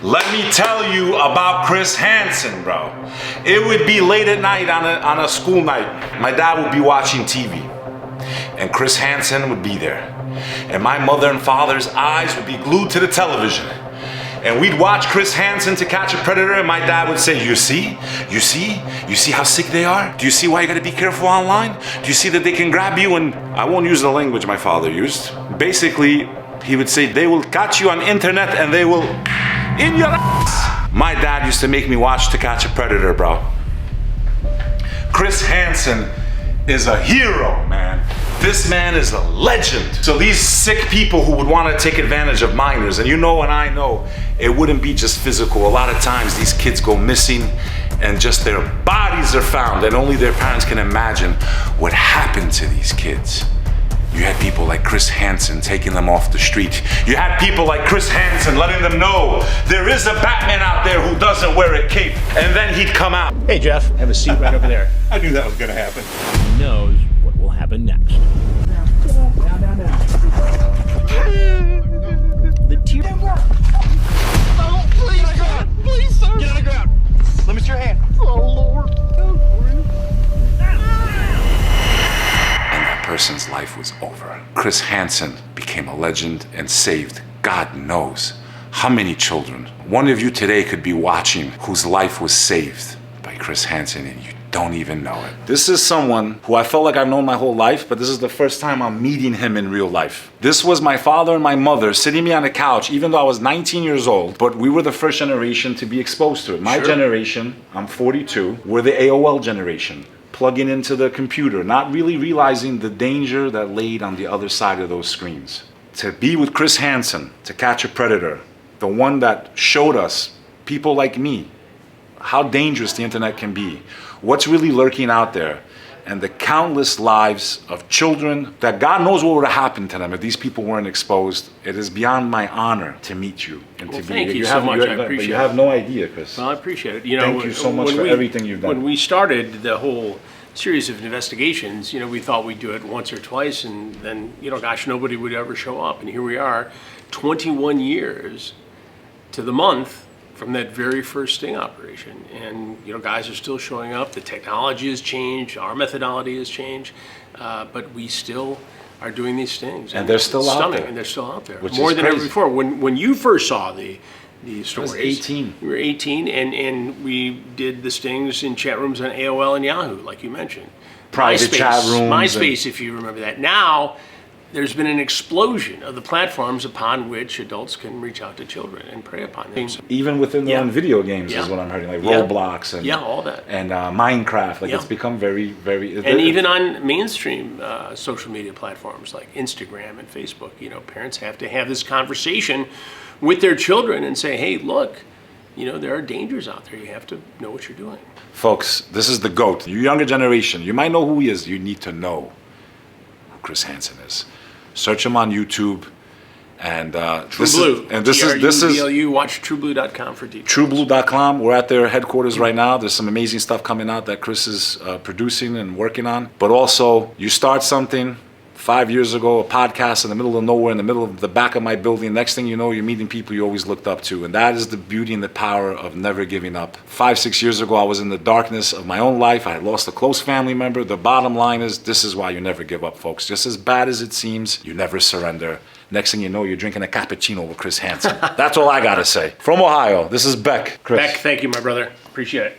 Let me tell you about Chris Hansen, bro. It would be late at night on a school night. My dad would be watching TV, and Chris Hansen would be there. And my mother and father's eyes would be glued to the television. And we'd watch Chris Hansen To Catch a Predator, and my dad would say, you see how sick they are? Do you see why you gotta be careful online? Do you see that they can grab you? And I won't use the language my father used. Basically, he would say, they will catch you on internet and they will in your ass. My dad used to make me watch To Catch a Predator, bro. Chris Hansen is a hero, man. This man is a legend. So these sick people who would want to take advantage of minors, and you know and I know, it wouldn't be just physical. A lot of times these kids go missing and just their bodies are found, and only their parents can imagine what happened to these kids. You had people like Chris Hansen taking them off the street. You had people like Chris Hansen letting them know there is a Batman out there who doesn't wear a cape, and then he'd come out. Hey Jeff, have a seat right over there. I knew that was gonna happen. He knows what will happen next. Down. The tear. Oh, please, God, please, sir. Get on the ground. Let me see your hand. Oh, Lord. And that person's life was over. Chris Hansen became a legend and saved God knows how many children. One of you today could be watching whose life was saved by Chris Hansen, and you don't even know it. This is someone who I felt like I've known my whole life, but this is the first time I'm meeting him in real life. This was my father and my mother sitting me on the couch, even though I was 19 years old, but we were the first generation to be exposed to it. My generation, I'm 42, we're the AOL generation, plugging into the computer, not really realizing the danger that laid on the other side of those screens. To be with Chris Hansen, To Catch a Predator, the one that showed us, people like me, how dangerous the internet can be, what's really lurking out there, and the countless lives of children that God knows what would have happened to them if these people weren't exposed. It is beyond my honor to meet you and to be. Thank you so much. I appreciate it. You have no idea, Chris. Well, I appreciate it. Thank you so much for everything you've done. When we started the whole series of investigations, we thought we'd do it once or twice, and then, gosh, nobody would ever show up. And here we are, 21 years to the month from that very first sting operation. And, guys are still showing up. The technology has changed. Our methodology has changed. But we still are doing these stings. And they're still out there. And they're still out there. Which more is than crazy. ever before. When you first saw the stories. I was 18. You were 18, and we did the stings in chat rooms on AOL and Yahoo, like you mentioned. Private chat rooms. MySpace, if you remember that. Now, there's been an explosion of the platforms upon which adults can reach out to children and prey upon them. Even within their own video games is what I'm hearing, like Roblox and all that. And Minecraft. Like it's become very, very. And even on mainstream social media platforms like Instagram and Facebook, parents have to have this conversation with their children and say, hey, look, there are dangers out there. You have to know what you're doing. Folks, this is the GOAT. You younger generation, you might know who he is. You need to know who Chris Hansen is. Search him on YouTube, and this is you watch TrueBlue.com for details. TrueBlue.com. We're at their headquarters right now. There's some amazing stuff coming out that Chris is producing and working on. But also, you start something. 5 years ago, a podcast in the middle of nowhere, in the middle of the back of my building. Next thing you know, you're meeting people you always looked up to. And that is the beauty and the power of never giving up. 5-6 years ago, I was in the darkness of my own life. I had lost a close family member. The bottom line is, this is why you never give up, folks. Just as bad as it seems, you never surrender. Next thing you know, you're drinking a cappuccino with Chris Hansen. That's all I gotta say. From Ohio, this is Bek. Chris. Bek, thank you, my brother. Appreciate it.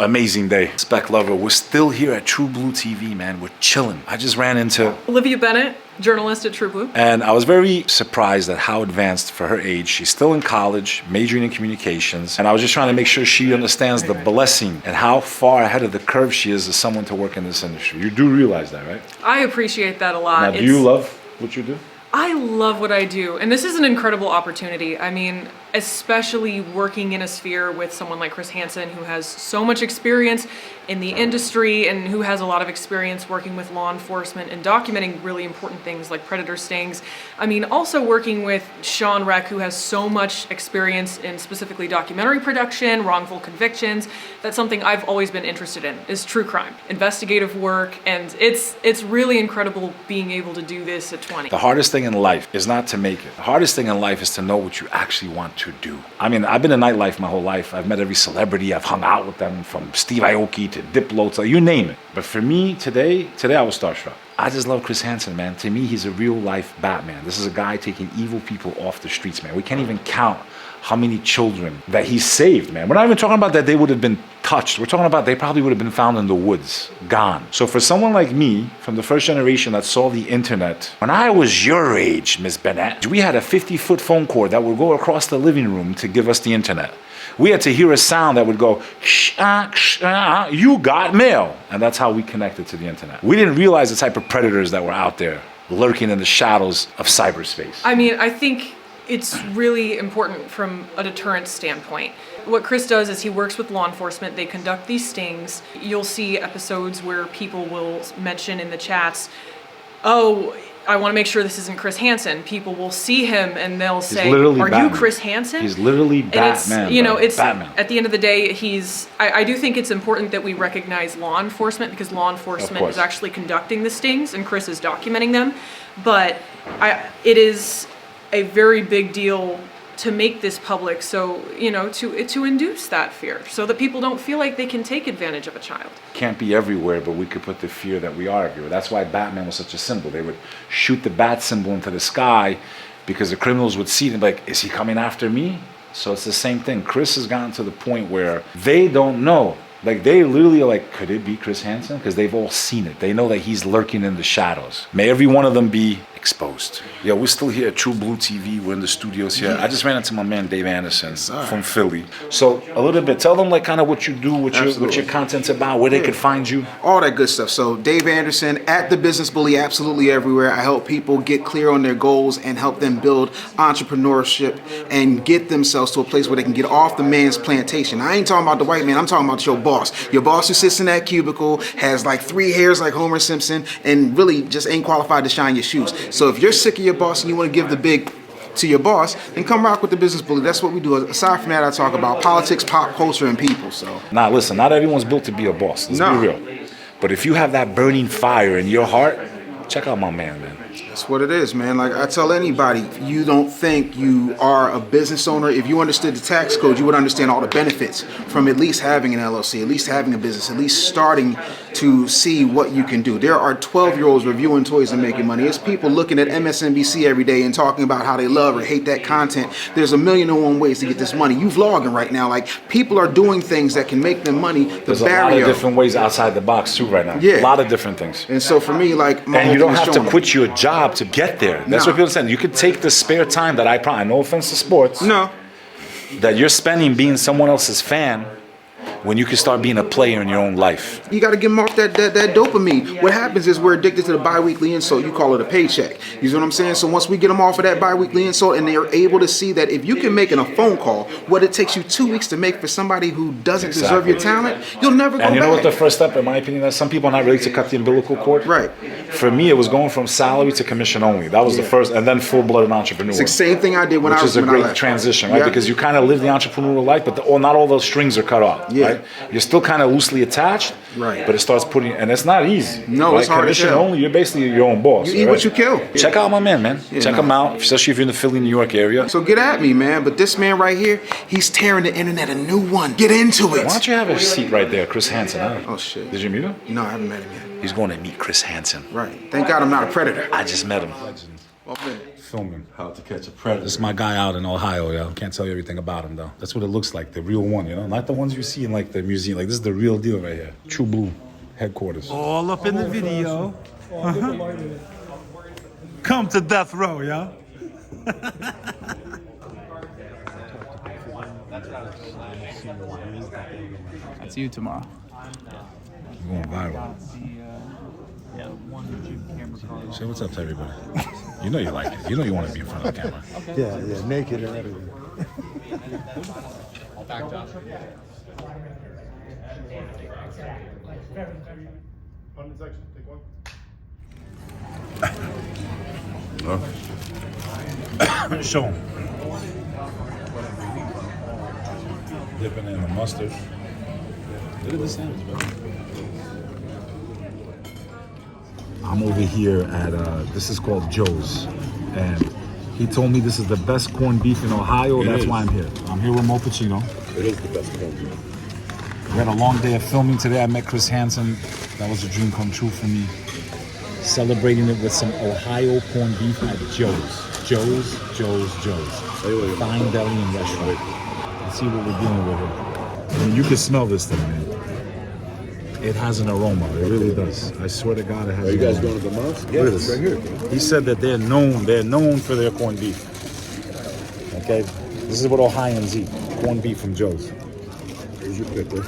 Amazing day. It's Bek Lover. We're still here at True Blue TV, man. We're chilling. I just ran into Olivia Bennett, journalist at True Blue. And I was very surprised at how advanced for her age. She's still in college, majoring in communications. And I was just trying to make sure she understands the blessing and how far ahead of the curve she is as someone to work in this industry. You do realize that, right? I appreciate that a lot. Now, do you love what you do? I love what I do, and this is an incredible opportunity. I mean, especially working in a sphere with someone like Chris Hansen, who has so much experience in the industry and who has a lot of experience working with law enforcement and documenting really important things like predator stings. I mean, also working with Sean Reck, who has so much experience in specifically documentary production, wrongful convictions. That's something I've always been interested in, is true crime, investigative work, and it's really incredible being able to do this at 20. The hardest thing in life is not to make it. The hardest thing in life is to know what you actually want to do. I mean, I've been in nightlife my whole life. I've met every celebrity. I've hung out with them, from Steve Aoki to Diplo to you name it. But for me, today I was starstruck. I just love Chris Hansen, man. To me, he's a real life Batman. This is a guy taking evil people off the streets, man. We can't even count how many children that he saved, man. We're not even talking about that they would have been touched. We're talking about they probably would have been found in the woods, gone. So for someone like me, from the first generation that saw the internet, when I was your age, Miss Bennett, we had a 50-foot phone cord that would go across the living room to give us the internet. We had to hear a sound that would go, you got mail. And that's how we connected to the internet. We didn't realize the type of predators that were out there lurking in the shadows of cyberspace. I mean, I think it's really important from a deterrence standpoint. What Chris does is he works with law enforcement. They conduct these stings. You'll see episodes where people will mention in the chats, oh, I want to make sure this isn't Chris Hansen. People will see him and they'll say, are Batman. You Chris Hansen? He's literally Batman. And it's Batman. At the end of the day, I do think it's important that we recognize law enforcement, because law enforcement is actually conducting the stings and Chris is documenting them. But it is a very big deal to make this public, so to induce that fear, so that people don't feel like they can take advantage of a child. Can't be everywhere, but we could put the fear that we are everywhere. That's why Batman was such a symbol. They would shoot the bat symbol into the sky because the criminals would see them like, is he coming after me? So it's the same thing. Chris has gotten to the point where they don't know. Like, they literally are like, could it be Chris Hansen? Because they've all seen it. They know that he's lurking in the shadows. May every one of them be exposed. Yeah, we're still here at True Blue TV. We're in the studios here. I just ran into my man Dave Anderson from Philly. So a little bit, tell them like kind of what you do, what your content's about, where they could find you. All that good stuff. So Dave Anderson at The Business Bully, absolutely everywhere. I help people get clear on their goals and help them build entrepreneurship and get themselves to a place where they can get off the man's plantation. I ain't talking about the white man. I'm talking about your boss. Your boss who sits in that cubicle, has like 3 hairs like Homer Simpson, and really just ain't qualified to shine your shoes. So if you're sick of your boss and you want to give the big to your boss, then come rock with The Business Bully. That's what we do. Aside from that, I talk about politics, pop culture, and people. So now listen, not everyone's built to be a boss. Let's be real. But if you have that burning fire in your heart, check out my man. That's what it is, man. Like I tell anybody, if you don't think you are a business owner, if you understood the tax code, you would understand all the benefits from at least having an LLC, at least having a business, at least starting to see what you can do. There are 12-year-olds reviewing toys and making money. It's people looking at MSNBC every day and talking about how they love or hate that content. There's 1,000,001 ways to get this money. You vlogging right now. Like, people are doing things that can make them money. There's a lot of different ways outside the box too right now. Yeah. A lot of different things. And so for me, like, and you don't have to quit your job to get there. That's what people say. You could take the spare time that I probably, no offense to sports, that you're spending being someone else's fan, when you can start being a player in your own life. You got to get them off that dopamine. What happens is we're addicted to the bi-weekly insult. You call it a paycheck. You see what I'm saying? So once we get them off of that bi-weekly insult and they're able to see that if you can make in a phone call what it takes you 2 weeks to make for somebody who doesn't deserve your talent, you'll never go back. And you know what the first step, in my opinion, is? Some people are not ready to cut the umbilical cord. Right. For me, it was going from salary to commission only. That was the first, and then full-blooded entrepreneur. It's the same thing I did when I was Which is a great transition, right? Because you kind of live the entrepreneurial life, but not all those strings are cut off, right? You're still kind of loosely attached, but it starts putting, and it's not easy. No, it's hard commission as hell. only, you're basically your own boss. You eat what you kill. Check out my man. Check him out, especially if you're in the Philly, New York area. So get at me, man. But this man right here, he's tearing the internet a new one. Get into it. Why don't you have a seat right there, Chris Hansen? Huh? Oh, shit. Did you meet him? No, I haven't met him yet. He's going to meet Chris Hansen. Right. Thank God I'm not a predator. I just met him. Okay. Filming. How to catch a predator. This is my guy out in Ohio, yo. Can't tell you everything about him, though. That's what it looks like, the real one, you know? Not the ones you see in, like, the museum. Like, this is the real deal right here. True Blue headquarters. All up in the video. Come to death row, yo. That's you tomorrow. You're going viral. Say what's up to everybody. You know you like it. You know you want to be in front of the camera. Yeah, naked and everything. Show him. Dipping in the mustard. Look at the sandwich, bro. I'm over here at, this is called Joe's, and He told me this is the best corned beef in Ohio. That's why I'm here. I'm here with Mo Pacino. It is the best corned beef. We had a long day of filming today. I met Chris Hansen. That was a dream come true for me. Celebrating it with some Ohio corned beef at Joe's. Joe's. Fine deli and restaurant. Let's see what we're dealing with here. I mean, you can smell this thing, man. It has an aroma. It really does. I swear to God, it has. Are you an guys aroma. going to the mosque? Look at Yes, this. right here. He said that they're known for their corned beef. Okay, this is what Ohioans eat: corned beef from Joe's. Here's your pickle.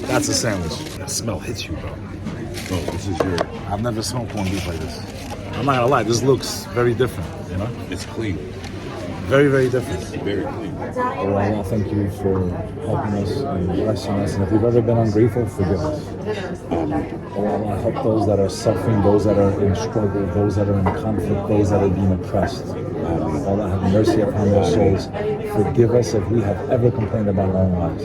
That's a sandwich. That smell hits you, bro. Oh, this is your. I've never smelled corned beef like this. I'm not gonna lie, this looks very different. You know, It's clean. very, very different. Very clean. Oh Allah, thank you for helping us and blessing us. And if we've ever been ungrateful, forgive us. Oh Allah, help those that are suffering, those that are in struggle, those that are in conflict, those that are being oppressed. Oh Allah, have mercy upon their souls. Forgive us if we have ever complained about our own lives.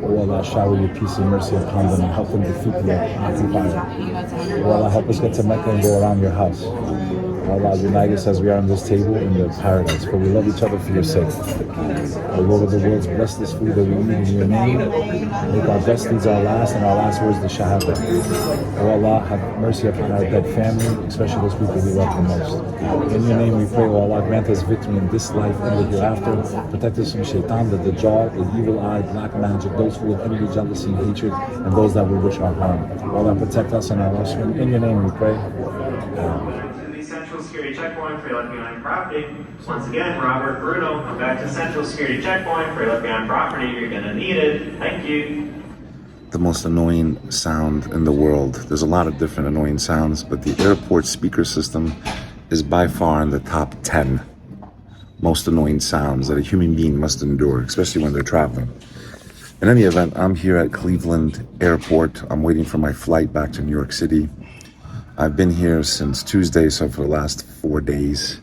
Oh Allah, shower your peace and mercy upon them and help them defeat the occupier. Oh Allah, help us get to Mecca and go around your house. Allah, unite us as we are on this table in your paradise, for we love each other for your sake. O Lord of the worlds, bless this food that we eat in your name. Make our best deeds our last, and our last words the Shahada. O Allah, have mercy upon our dead family, especially those people we love the most. In your name we pray, O Allah, grant us victory in this life and the hereafter. Protect us from shaitan, the dajjal, the evil eye, black magic, those full of envy, jealousy, and hatred, and those that will wish our harm. O Allah, protect us and our offspring. In your name we pray. Central Security Checkpoint for left behind property. Once again, Robert Bruno, come back to Central Security Checkpoint for left behind property. You're gonna need it. Thank you. The most annoying sound in the world. There's a lot of different annoying sounds, but the airport speaker system is by far in the top 10 most annoying sounds that a human being must endure, especially when they're traveling. In any event, I'm here at Cleveland Airport. I'm waiting for my flight back to New York City. I've been here since Tuesday, so for the last 4 days.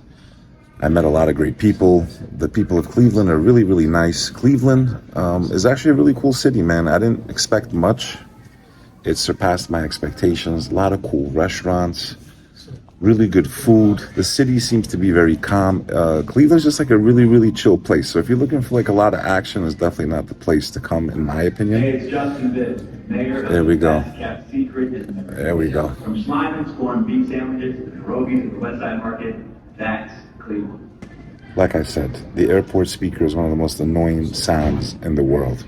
I met a lot of great people. The people of Cleveland are really, really nice. Cleveland is actually a really cool city, man. I didn't expect much. It surpassed my expectations. A lot of cool restaurants, really good food. The city seems to be very calm. Cleveland's just like a really, really chill place. So if you're looking for like a lot of action, it's definitely not the place to come, in my opinion. Hey, it's Justin Bitt, mayor There we go. Kept Secret. There we go. From Schleiman's corned beef sandwiches to pierogies at the West Side Market, that's Cleveland. Like I said, the airport speaker is one of the most annoying sounds in the world.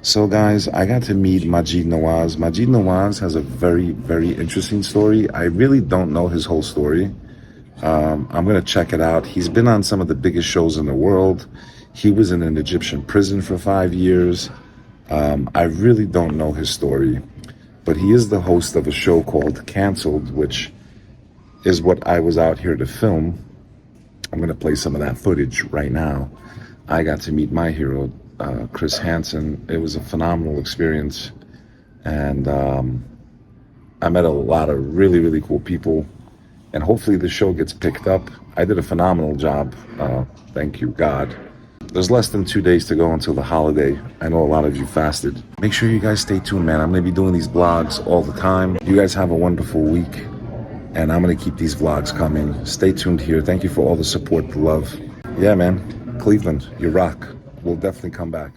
So guys, I got to meet Majid Naawaz. Majid Naawaz has a very, very interesting story. I really don't know his whole story. I'm gonna check it out. He's been on some of the biggest shows in the world. He was in an Egyptian prison for 5 years. I really don't know his story, but he is the host of a show called Cancelled, which is what I was out here to film. I'm gonna play some of that footage right now. I got to meet my hero, Chris Hansen. It was a phenomenal experience, and I met a lot of really, really cool people, and hopefully the show gets picked up. I did a phenomenal job, thank you God. There's less than 2 days to go until the holiday. I know a lot of you fasted. Make sure you guys stay tuned, man. I'm gonna be doing these vlogs all the time. You guys have a wonderful week, and I'm gonna keep these vlogs coming. Stay tuned here. Thank you for all the support, the love. Yeah, man, Cleveland, you rock. We'll definitely come back.